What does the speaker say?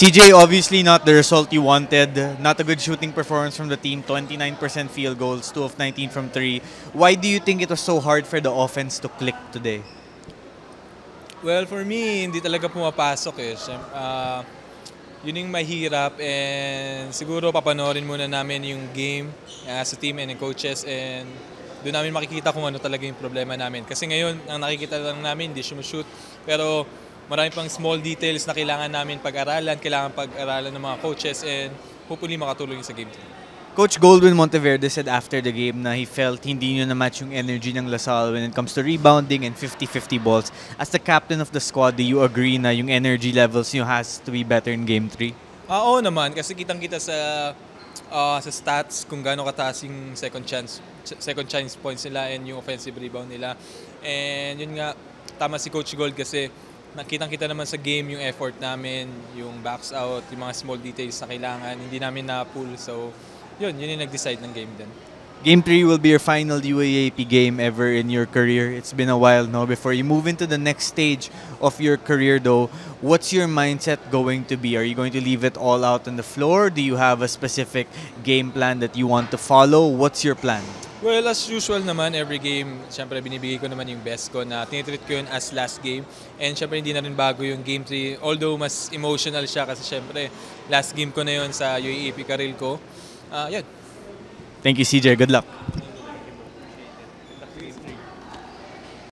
CJ, obviously not the result you wanted. Not a good shooting performance from the team. 29% field goals, 2 of 19 from 3. Why do you think it was so hard for the offense to click today? Well, for me, hindi talaga pumapasok eh. Yun yung mahirap and siguro papanoorin muna namin yung game as a team and the coaches and doon namin makikita kung ano talaga yung problema namin. Kasi ngayon, ang nakikita lang namin, hindi shoot. Pero marami pang small details na kailangan namin kailangan pag-aralan ng mga coaches and hopefully makatulong sa game. Coach Goldwyn Monteverde said after the game na he felt hindi nyo na-match yung energy ng LaSalle when it comes to rebounding and 50-50 balls. As the captain of the squad, do you agree na yung energy levels nyo has to be better in Game 3? Oo naman, kasi kitang-kita sa stats kung gaano kataas yung second chance points nila and yung offensive rebound nila. And yun nga, tama si Coach Gold kasi nakitang-kita naman sa game yung effort namin, yung backs out, yung mga small details na kailangan, hindi namin na-pull. So, yun yung nag-decide ng game din. Game 3 will be your final UAAP game ever in your career. It's been a while now. Before you move into the next stage of your career though, what's your mindset going to be? Are you going to leave it all out on the floor? Do you have a specific game plan that you want to follow? What's your plan? Well, as usual naman, every game, syempre binibigay ko naman yung best ko na tinitreat ko yun as last game. And syempre hindi na rin bago yung Game 3. Although mas emotional siya kasi syempre last game ko na yun sa UAAP career ko. Yan. Thank you, CJ. Good luck.